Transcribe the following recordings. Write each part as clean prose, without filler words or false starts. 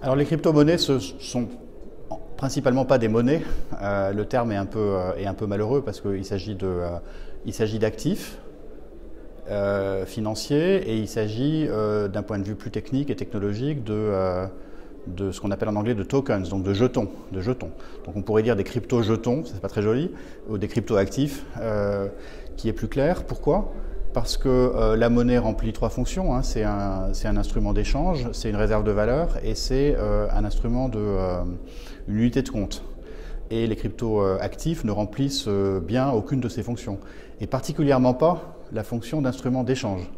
Alors les crypto-monnaies ce sont principalement pas des monnaies. Le terme est un peu malheureux parce qu'il s'agit d'actifs financiers et il s'agit d'un point de vue plus technique et technologique de ce qu'on appelle en anglais de tokens, donc de jetons. Donc on pourrait dire des crypto-jetons, c'est pas très joli, ou des crypto-actifs, qui est plus clair. Pourquoi ? Parce que la monnaie remplit trois fonctions, hein. C'est un instrument d'échange, c'est une réserve de valeur et c'est un instrument une unité de compte. Et les crypto-actifs ne remplissent bien aucune de ces fonctions, et particulièrement pas la fonction d'instrument d'échange.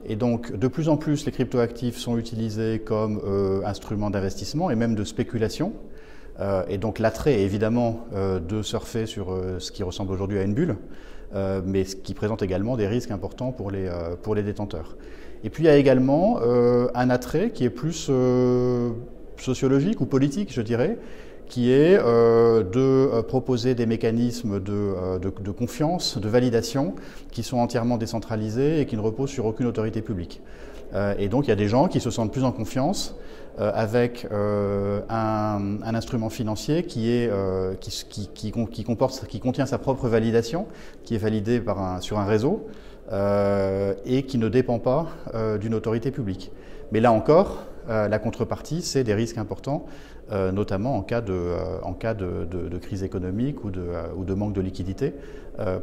Et donc, de plus en plus, les crypto-actifs sont utilisés comme instruments d'investissement et même de spéculation. Et donc, l'attrait est évidemment de surfer sur ce qui ressemble aujourd'hui à une bulle, mais ce qui présente également des risques importants pour les détenteurs. Et puis, il y a également un attrait qui est plus sociologique ou politique, je dirais, qui est de proposer des mécanismes de confiance, de validation, qui sont entièrement décentralisés et qui ne reposent sur aucune autorité publique. Et donc il y a des gens qui se sentent plus en confiance avec un instrument financier qui contient sa propre validation, qui est validé sur un réseau et qui ne dépend pas d'une autorité publique. Mais là encore, la contrepartie, c'est des risques importants, notamment en cas de crise économique ou de manque de liquidité,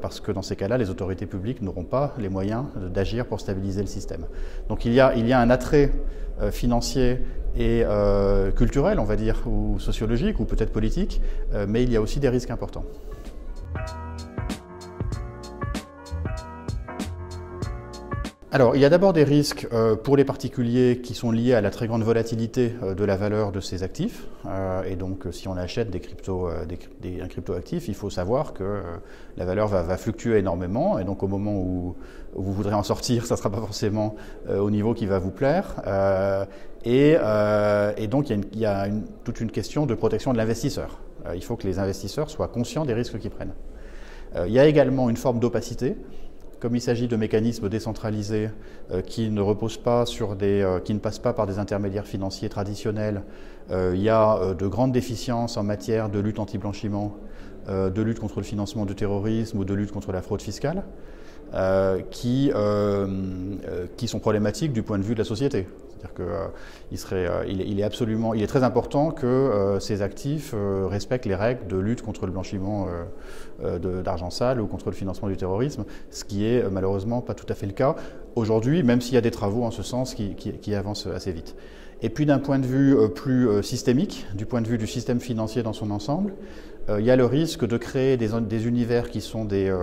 parce que dans ces cas-là, les autorités publiques n'auront pas les moyens d'agir pour stabiliser le système. Donc il y a un attrait financier et culturel, on va dire, ou sociologique, ou peut-être politique, mais il y a aussi des risques importants. Alors, il y a d'abord des risques pour les particuliers qui sont liés à la très grande volatilité de la valeur de ces actifs. Et donc, si on achète un crypto-actif, il faut savoir que la valeur va fluctuer énormément. Et donc, au moment où vous voudrez en sortir, ça ne sera pas forcément au niveau qui va vous plaire. Et donc, il y a toute une question de protection de l'investisseur. Il faut que les investisseurs soient conscients des risques qu'ils prennent. Il y a également une forme d'opacité. Comme il s'agit de mécanismes décentralisés qui ne reposent pas qui ne passent pas par des intermédiaires financiers traditionnels, il y a de grandes déficiences en matière de lutte anti-blanchiment, de lutte contre le financement du terrorisme ou de lutte contre la fraude fiscale, qui sont problématiques du point de vue de la société. C'est-à-dire qu'il est très important que ces actifs respectent les règles de lutte contre le blanchiment d'argent sale ou contre le financement du terrorisme, ce qui est malheureusement pas tout à fait le cas aujourd'hui, même s'il y a des travaux en ce sens qui avancent assez vite. Et puis d'un point de vue plus systémique, du point de vue du système financier dans son ensemble, il y a le risque de créer des univers qui sont des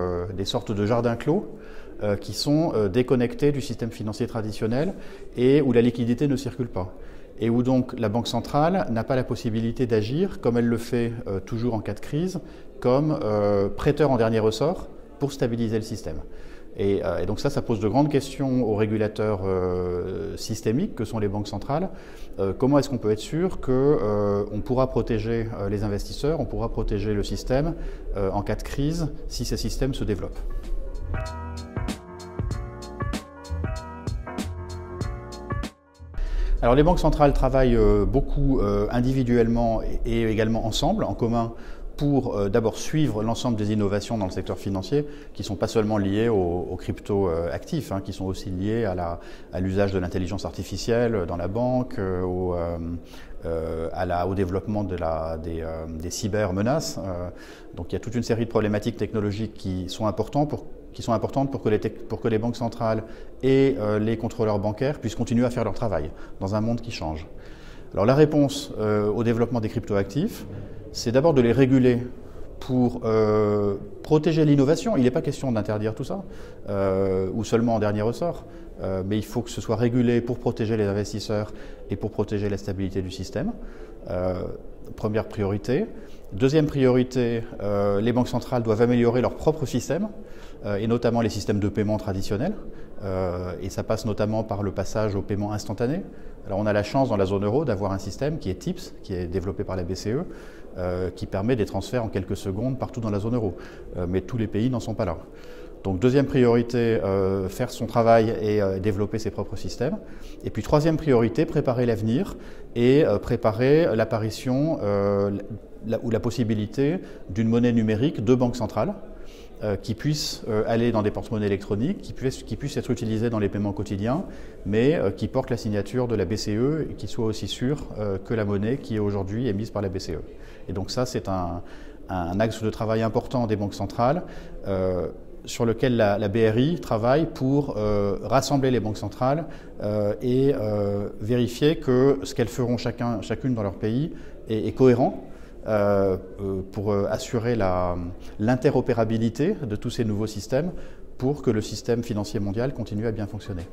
sortes de jardins clos, qui sont déconnectés du système financier traditionnel et où la liquidité ne circule pas. Et où donc la Banque centrale n'a pas la possibilité d'agir, comme elle le fait toujours en cas de crise, comme prêteur en dernier ressort pour stabiliser le système. Et donc ça pose de grandes questions aux régulateurs systémiques que sont les banques centrales. Comment est-ce qu'on peut être sûr qu'on pourra protéger les investisseurs, on pourra protéger le système en cas de crise si ces systèmes se développent ? Alors les banques centrales travaillent beaucoup individuellement et également ensemble, en commun, pour d'abord suivre l'ensemble des innovations dans le secteur financier qui ne sont pas seulement liées aux crypto-actifs, qui sont aussi liées à l'usage de l'intelligence artificielle dans la banque, au développement des cyber-menaces. Donc il y a toute une série de problématiques technologiques qui sont importantes pour que les banques centrales et les contrôleurs bancaires puissent continuer à faire leur travail dans un monde qui change. Alors la réponse au développement des crypto-actifs, c'est d'abord de les réguler pour protéger l'innovation. Il n'est pas question d'interdire tout ça, ou seulement en dernier ressort, mais il faut que ce soit régulé pour protéger les investisseurs et pour protéger la stabilité du système. Première priorité. Deuxième priorité, les banques centrales doivent améliorer leur propre système, et notamment les systèmes de paiement traditionnels. Et ça passe notamment par le passage au paiement instantané. Alors on a la chance dans la zone euro d'avoir un système qui est TIPS, qui est développé par la BCE, qui permet des transferts en quelques secondes partout dans la zone euro. Mais tous les pays n'en sont pas là. Donc deuxième priorité, faire son travail et développer ses propres systèmes. Et puis troisième priorité, préparer l'avenir et préparer l'apparition ou la possibilité d'une monnaie numérique de banque centrale qui puisse aller dans des porte-monnaies électroniques, qui puisse être utilisée dans les paiements quotidiens, mais qui porte la signature de la BCE et qui soit aussi sûr que la monnaie qui est aujourd'hui émise par la BCE. Et donc ça, c'est un axe de travail important des banques centrales sur lequel la BRI travaille pour rassembler les banques centrales et vérifier que ce qu'elles feront chacune dans leur pays est cohérent pour assurer l'interopérabilité de tous ces nouveaux systèmes pour que le système financier mondial continue à bien fonctionner.